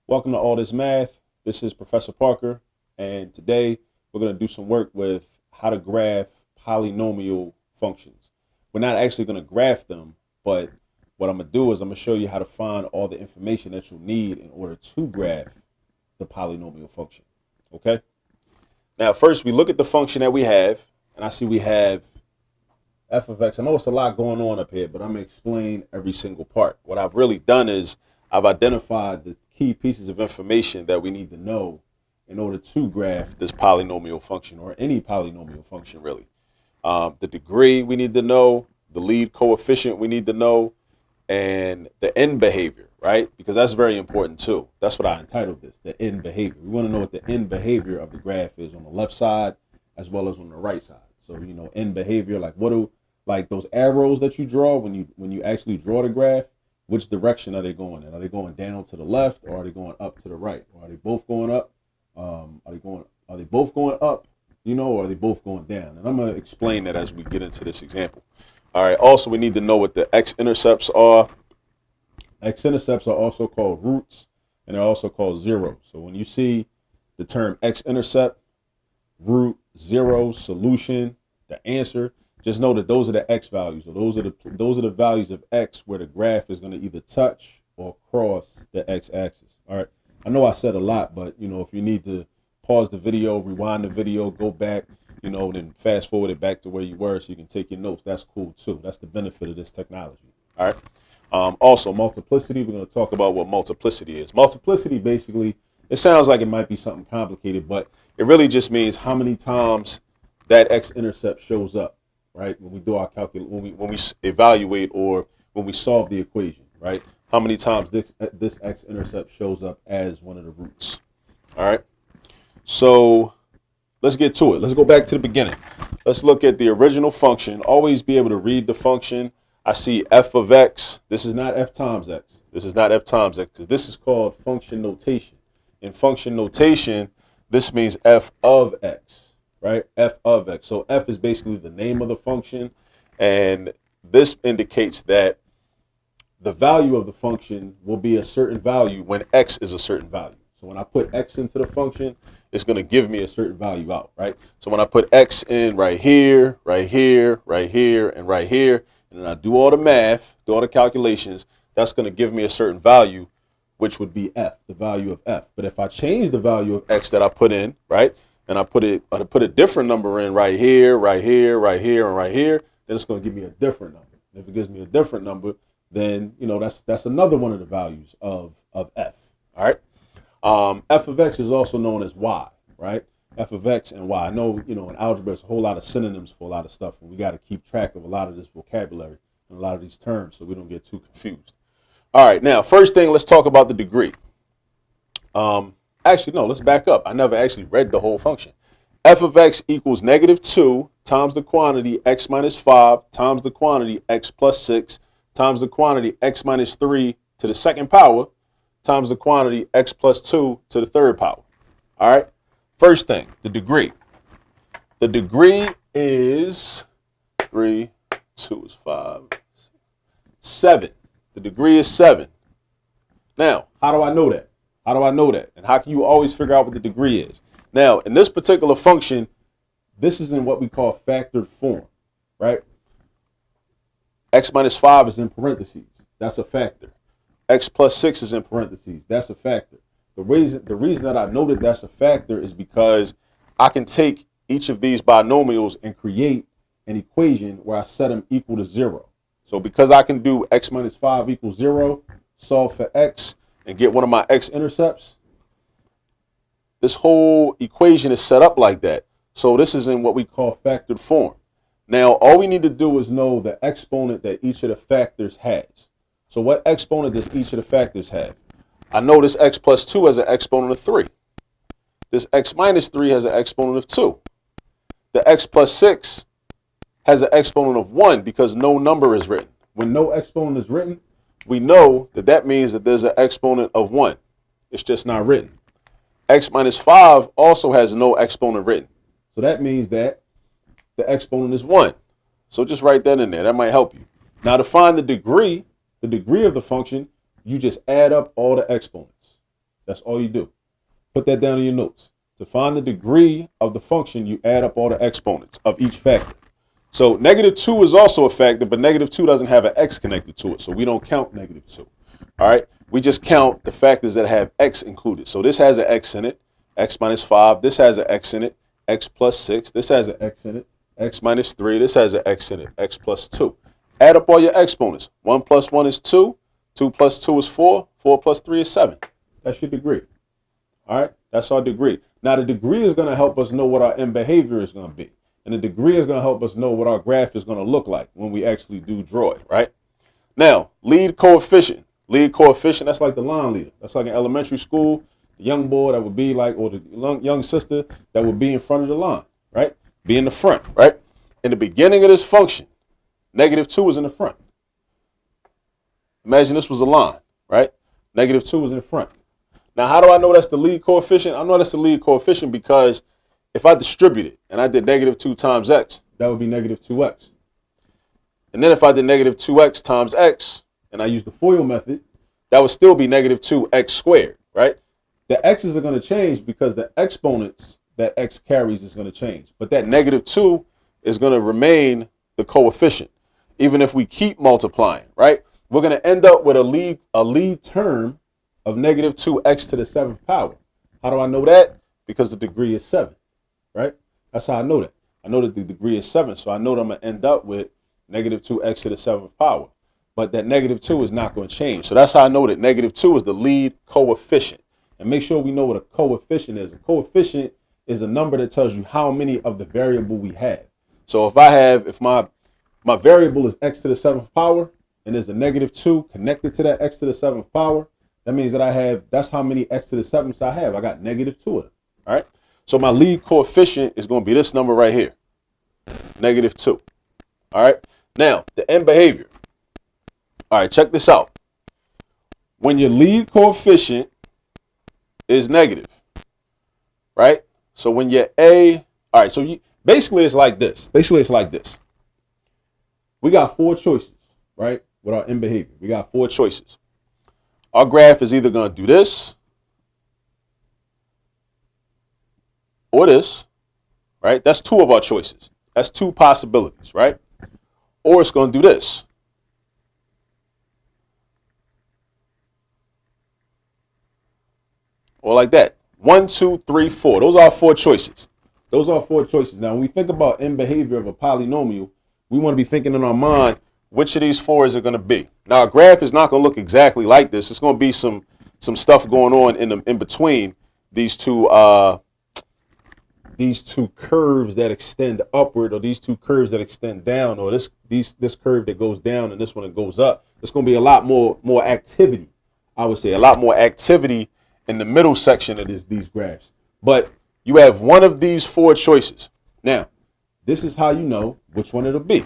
Welcome to All This Math. This is Professor Parker, and today we're going to do some work with how to graph polynomial functions. We're not actually going to graph them, but what I'm going to do is I'm going to show you how to find all the information that you'll need in order to graph the polynomial function. Okay? Now, first we look at the function that we have, and I see we have f of x. I know it's a lot going on up here, but I'm going to explain every single part. What I've really done is I've identified the key pieces of information that we need to know in order to graph this polynomial function, or any polynomial function really. The degree we need to know, the lead coefficient we need to know, and the end behavior, right? Because that's very important too. That's what I entitled this, the end behavior. We want to know what the end behavior of the graph is on the left side as well as on the right side. So, end behavior, like those arrows that you draw when you actually draw the graph, which direction are they going in? Are they going down to the left, or are they going up to the right? Or are they both going up? Are they both going up, or are they both going down? And I'm going to explain that as we get into this example. All right. Also, we need to know what the X-intercepts are. X-intercepts are also called roots, and they're also called zeros. So when you see the term X-intercept, root, zero, solution, the answer, just know that those are the x values, or those are the values of x where the graph is going to either touch or cross the x-axis. All right. I know I said a lot, but if you need to pause the video, rewind the video, go back, then fast forward it back to where you were so you can take your notes. That's cool too. That's the benefit of this technology. All right. Also, multiplicity. We're going to talk about what multiplicity is. Multiplicity, basically, it sounds like it might be something complicated, but it really just means how many times that x-intercept shows up, right? When we do our when we evaluate, or when we solve the equation, right? How many times this x-intercept shows up as one of the roots. All right. So let's get to it. Let's go back to the beginning. Let's look at the original function. Always be able to read the function. I see f of x. This is not f times x. This is not f times x, because this is called function notation. In function notation, this means f of x, right? F of x. So f is basically the name of the function, and this indicates that the value of the function will be a certain value when x is a certain value. So when I put x into the function, it's going to give me a certain value out, right? So when I put x in right here, right here, right here, and right here, and then I do all the math, do all the calculations, that's going to give me a certain value, which would be f, the value of f. But if I change the value of x that I put in, right, and I put a different number in right here, right here, right here, and right here, then it's going to give me a different number. And if it gives me a different number, then that's another one of the values of f. All right. F of x is also known as y, right? F of x and y. I know, in algebra, there's a whole lot of synonyms for a lot of stuff, and we got to keep track of a lot of this vocabulary and a lot of these terms so we don't get too confused. All right, now, first thing, let's talk about the degree. Actually, no, let's back up. I never actually read the whole function. F of x equals -2 times the quantity x minus 5 times the quantity x plus 6 times the quantity x minus 3 to the second power times the quantity x plus 2 to the third power. All right. First thing, the degree. The degree is 3, 2 is 5, 7. The degree is 7. Now, how do I know that? How do I know that? And how can you always figure out what the degree is? Now, in this particular function, this is in what we call factored form, right? X minus 5 is in parentheses. That's a factor. X plus 6 is in parentheses. That's a factor. The reason that I know that that's a factor is because I can take each of these binomials and create an equation where I set them equal to 0. So because I can do x minus 5 equals 0, solve for x, and get one of my x-intercepts, this whole equation is set up like that. So this is in what we call factored form. Now, all we need to do is know the exponent that each of the factors has. So what exponent does each of the factors have? I know this x plus 2 has an exponent of 3. This x minus 3 has an exponent of 2. The x plus 6 has an exponent of 1 because no number is written. When no exponent is written, we know that that means that there's an exponent of 1. It's just not written. X minus 5 also has no exponent written. So that means that the exponent is 1. So just write that in there. That might help you. Now, to find the degree of the function, you just add up all the exponents. That's all you do. Put that down in your notes. To find the degree of the function, you add up all the exponents of each factor. So -2 is also a factor, but -2 doesn't have an x connected to it, so we don't count -2. All right, we just count the factors that have x included. So this has an x in it, x minus 5. This has an x in it, x plus 6. This has an x in it, x minus 3. This has an x in it, x plus 2. Add up all your exponents. 1 plus 1 is 2. 2 plus 2 is 4. 4 plus 3 is 7. That's your degree. All right, that's our degree. Now, the degree is going to help us know what our end behavior is going to be. And the degree is going to help us know what our graph is going to look like when we actually do draw it, right? Now, lead coefficient. Lead coefficient, that's like the line leader. That's like in elementary school, the young boy that would be like, or the young sister that would be in front of the line, right? Be in the front, right? In the beginning of this function, -2 is in the front. Imagine this was a line, right? -2 is in the front. Now, how do I know that's the lead coefficient? I know that's the lead coefficient because if I distribute it and I did -2 times x, that would be -2x. And then if I did -2x times x, and I use the FOIL method, that would still be -2x squared, right? The x's are going to change because the exponents that x carries is going to change. But that -2 is going to remain the coefficient, even if we keep multiplying, right? We're going to end up with a lead term of -2x to the 7th power. How do I know that? Because the degree is 7, right? That's how I know that. I know that the degree is 7, so I know that I'm going to end up with -2x to the 7th power. But that -2 is not going to change. So that's how I know that -2 is the lead coefficient. And make sure we know what a coefficient is. A coefficient is a number that tells you how many of the variable we have. So if my variable is x to the 7th power, and there's a -2 connected to that x to the 7th power, that means that that's how many x to the 7th I have. I got -2 of them, all right? So my lead coefficient is going to be this number right here, -2, all right? Now, the end behavior. All right, check this out. When your lead coefficient is negative, right? So when your all right, so basically it's like this. We got 4 choices, right? With our end behavior, we got 4 choices. Our graph is either going to do this or this, right? That's 2 of our choices. That's 2 possibilities, right? Or it's going to do this. Or like that. 1, 2, 3, 4. Those are our 4 choices. Those are 4 choices. Now, when we think about end behavior of a polynomial, we want to be thinking in our mind, which of these 4 is it going to be? Now, a graph is not going to look exactly like this. It's going to be some stuff going on in between these two curves that extend upward, or these 2 curves that extend down, or this curve that goes down and this one that goes up. There's going to be a lot more activity. I would say a lot more activity in the middle section of these graphs. But you have one of these 4 choices. Now, this is how you know which one it'll be.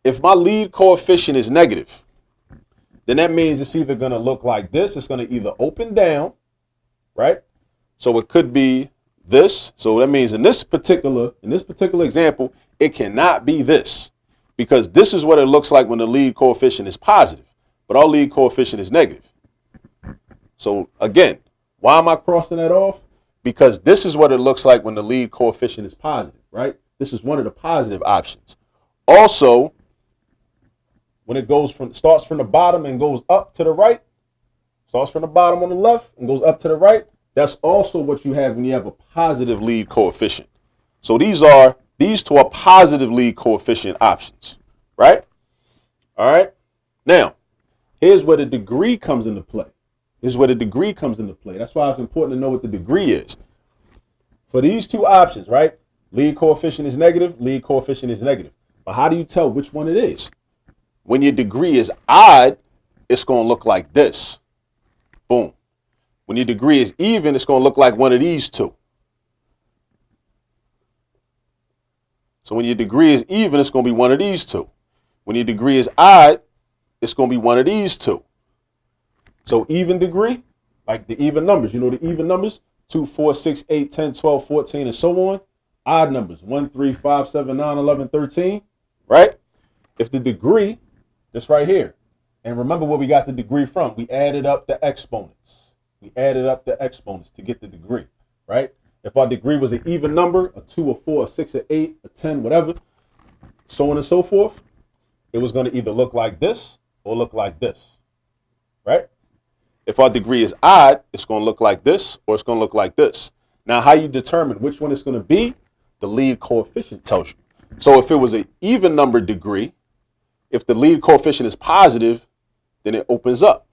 If my lead coefficient is negative, then that means it's either going to look like this. It's going to either open down, right? So it could be this. So that means in this particular example, it cannot be this, because this is what it looks like when the lead coefficient is positive, but our lead coefficient is negative. So again, why am I crossing that off? Because this is what it looks like when the lead coefficient is positive, right? This is one of the positive options. Also, when it starts from the bottom and goes up to the right, starts from the bottom on the left and goes up to the right, that's also what you have when you have a positive lead coefficient. So these 2 are positive lead coefficient options, right? All right. Now, here's where the degree comes into play. That's why it's important to know what the degree is. For these 2 options, right? Lead coefficient is negative, lead coefficient is negative. But how do you tell which one it is? When your degree is odd, it's going to look like this. Boom. When your degree is even, it's going to look like one of these 2. So when your degree is even, it's going to be one of these 2. When your degree is odd, it's going to be one of these 2. So even degree, like the even numbers, the even numbers, 2, 4, 6, 8, 10, 12, 14, and so on. Odd numbers, 1, 3, 5, 7, 9, 11, 13, right? If the degree, this right here, And remember where we got the degree from. We added up the exponents. We added up the exponents to get the degree, right? If our degree was an even number, a 2, a 4, a 6, a 8, a 10, whatever, so on and so forth, it was going to either look like this or look like this, right? If our degree is odd, it's going to look like this or it's going to look like this. Now, how you determine which one it's going to be, the lead coefficient tells you. So if it was an even number degree, if the lead coefficient is positive, then it opens up.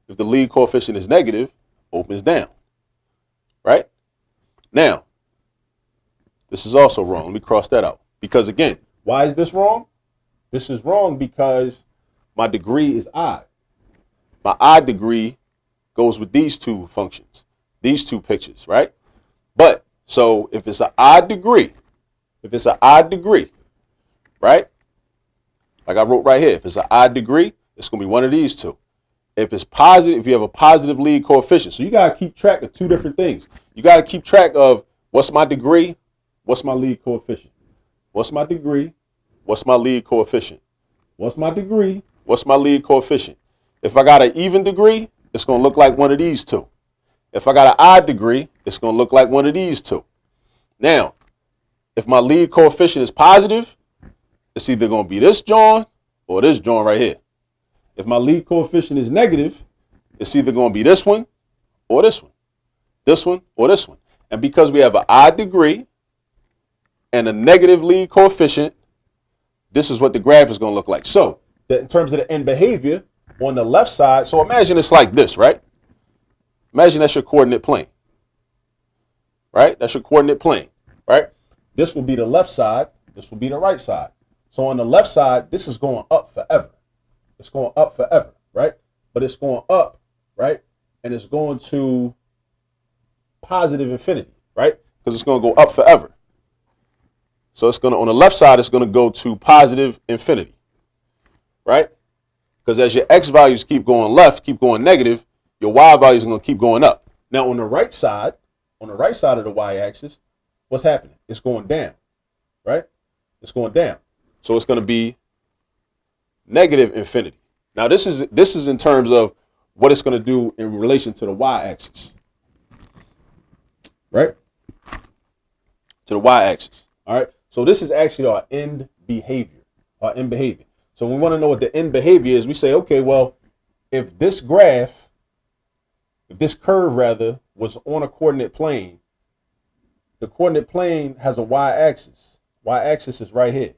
If the lead coefficient is negative, opens down, right? Now, this is also wrong. Let me cross that out. Because again, why is this wrong? This is wrong because my degree is odd. My odd degree goes with these two functions, these two pictures, right? But, so if it's an odd degree, right? Like I wrote right here, if it's an odd degree, it's going to be one of these two. If it's positive, if you have a positive lead coefficient. So you got to keep track of two different things. You got to keep track of what's my degree, what's my lead coefficient. What's my degree, what's my lead coefficient. What's my degree, what's my lead coefficient. If I got an even degree, it's going to look like one of these two. If I got an odd degree, it's going to look like one of these two. Now, if my lead coefficient is positive, it's either going to be this joint or this joint right here. If my lead coefficient is negative, it's either going to be this one or this one. This one or this one. And because we have an odd degree and a negative lead coefficient, this is what the graph is going to look like. So in terms of the end behavior, on the left side, so imagine it's like this, right? Imagine that's your coordinate plane, right? That's your coordinate plane, right? This will be the left side. This will be the right side. So on the left side, this is going up forever. It's going up forever, right? But it's going up, right? And it's going to positive infinity, right? Because it's going to go up forever. So it's going to, on the left side, it's going to go to positive infinity, right? Because as your x values keep going left, keep going negative, your y values are going to keep going up. Now on the right side of the y-axis, what's happening? It's going down, right? It's going down. So it's going to be negative infinity. Now this is in terms of what it's going to do in relation to the y-axis, right? To the y-axis. All right. So this is actually our end behavior. So we want to know what the end behavior is. We say, okay, well, if this curve was on a coordinate plane, the coordinate plane has a y-axis. Y-axis is right here.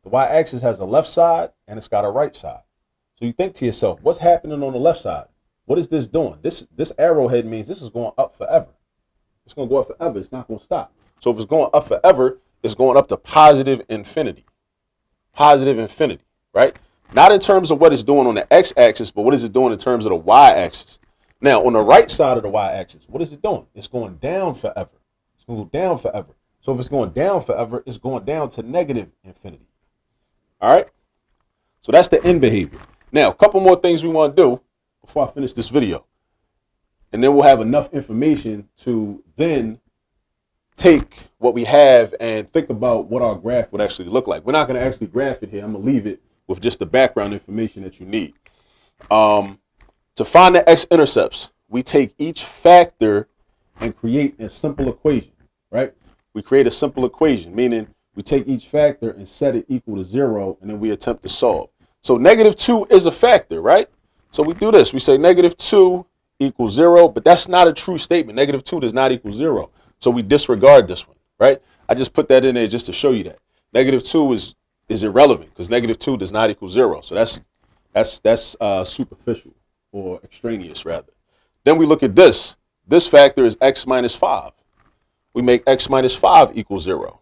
The y-axis has a left side and it's got a right side. So you think to yourself, what's happening on the left side? What is this doing? This arrowhead means this is going up forever. It's going to go up forever. It's not going to stop. So if it's going up forever, it's going up to positive infinity. Positive infinity, right? Not in terms of what it's doing on the x-axis, but what is it doing in terms of the y-axis? Now, on the right side of the y-axis, what is it doing? It's going down forever. It's going to go down forever. So if it's going down forever, it's going down to negative infinity. All right? So that's the end behavior. Now, a couple more things we want to do before I finish this video. And then we'll have enough information to then take what we have and think about what our graph would actually look like. We're not going to actually graph it here. I'm going to leave it with just the background information that you need. To find the X-intercepts, we take each factor and create a simple equation, right? We create a simple equation, meaning we take each factor and set it equal to 0, and then we attempt to solve. So -2 is a factor, right? So we do this. We say -2 equals 0, but that's not a true statement. -2 does not equal 0. So we disregard this one, right? I just put that in there just to show you that. -2 is irrelevant because -2 does not equal 0. So that's superficial or extraneous rather. Then we look at this. This factor is x minus 5. We make x minus 5 equal 0.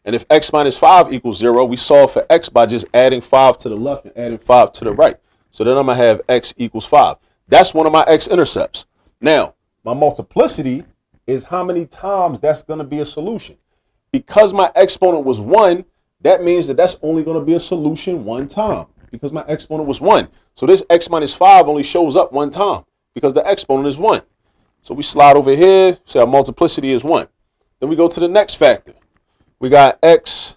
And if x minus 5 equals 0, we solve for x by just adding 5 to the left and adding 5 to the right. So then I'm going to have x equals 5. That's one of my x-intercepts. Now, my multiplicity is how many times that's going to be a solution. Because my exponent was 1, that means that that's only going to be a solution one time because my exponent was 1. So this x minus 5 only shows up one time because the exponent is 1. So we slide over here, say our multiplicity is 1. Then we go to the next factor. We got x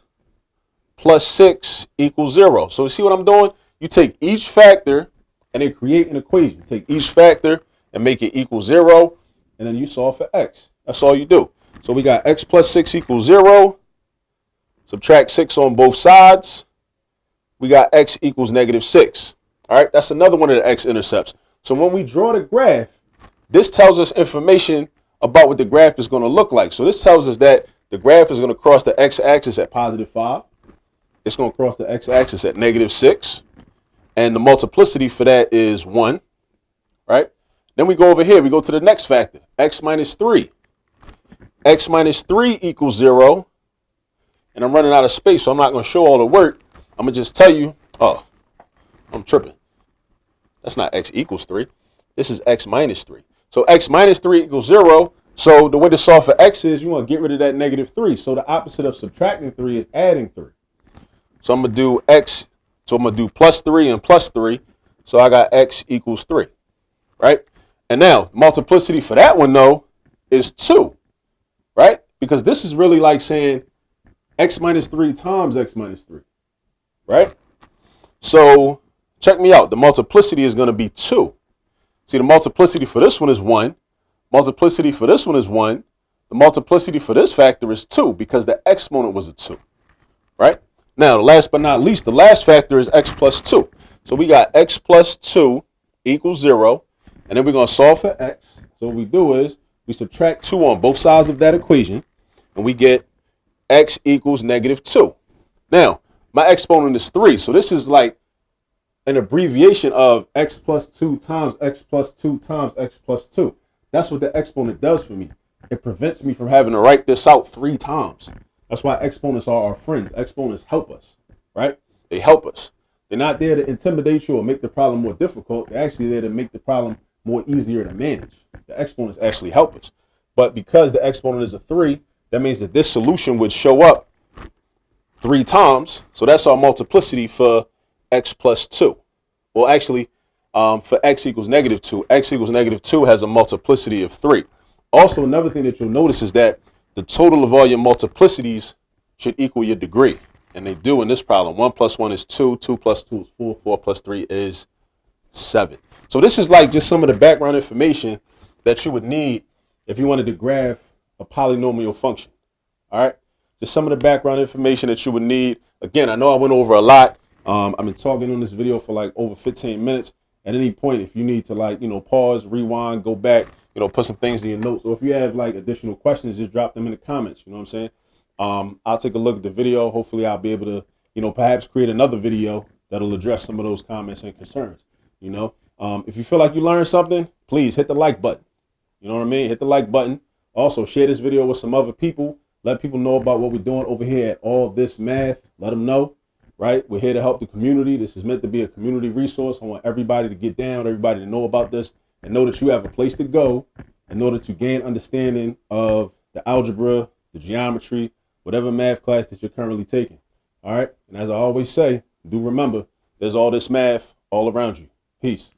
plus 6 equals 0. So you see what I'm doing? you take each factor and then create an equation. You take each factor and make it equal 0, and then you solve for x. That's all you do. So we got x plus 6 equals 0. Subtract 6 on both sides. We got x equals negative 6. All right, that's another one of the x-intercepts. So when we draw the graph, this tells us information about what the graph is going to look like. So this tells us that the graph is going to cross the x-axis at positive 5. It's going to cross the x-axis at negative 6. And the multiplicity for that is 1. Right? Then we go over here. We go to the next factor, x minus 3. X minus 3 equals 0. And I'm running out of space, so I'm not going to show all the work. I'm going to just tell you, oh, I'm tripping. That's not x equals 3. This is x minus 3. So x minus 3 equals 0. So the way to solve for x is you want to get rid of that negative 3. So the opposite of subtracting 3 is adding 3. So I'm going to do x. So I'm going to do plus 3 and plus 3. So I got x equals 3. Right? And now multiplicity for that one, though, is 2. Right? Because this is really like saying x minus 3 times x minus 3. Right? So check me out. The multiplicity is going to be 2. See, the multiplicity for this one is 1. Multiplicity for this one is 1. The multiplicity for this factor is 2 because the exponent was a 2. Right? Now, last but not least, the last factor is x plus 2. So we got x plus 2 equals 0. And then we're going to solve for x. So what we do is we subtract 2 on both sides of that equation. And we get x equals negative 2. Now, my exponent is 3. So this is like an abbreviation of x plus 2 times x plus 2 times x plus 2. That's what the exponent does for me. It prevents me from having to write this out 3 times. That's why exponents are our friends. Exponents help us, right? They help us. They're not there to intimidate you or make the problem more difficult. They're actually there to make the problem more easier to manage. The exponents actually help us. But because the exponent is a 3, that means that this solution would show up 3 times. So that's our multiplicity for x plus 2. Well, actually, for x equals negative 2, x equals negative 2 has a multiplicity of 3. Also, another thing that you'll notice is that the total of all your multiplicities should equal your degree. And they do in this problem. 1 plus 1 is 2, 2 plus 2 is 4, 4 plus 3 is 7. So this is like just some of the background information that you would need if you wanted to graph a polynomial function. All right? Just some of the background information that you would need. Again, I know I went over a lot. I've been talking on this video for like over 15 minutes. At any point, if you need to like, pause, rewind, go back, put some things in your notes. Or if you have like additional questions, just drop them in the comments. You know what I'm saying? I'll take a look at the video. Hopefully I'll be able to, perhaps create another video that'll address some of those comments and concerns. If you feel like you learned something, please hit the like button. You know what I mean? Hit the like button. Also share this video with some other people. Let people know about what we're doing over here at All This Math. Let them know. Right? We're here to help the community. This is meant to be a community resource. I want everybody to get down, everybody to know about this, and know that you have a place to go in order to gain understanding of the algebra, the geometry, whatever math class that you're currently taking. All right? And as I always say, do remember, there's all this math all around you. Peace.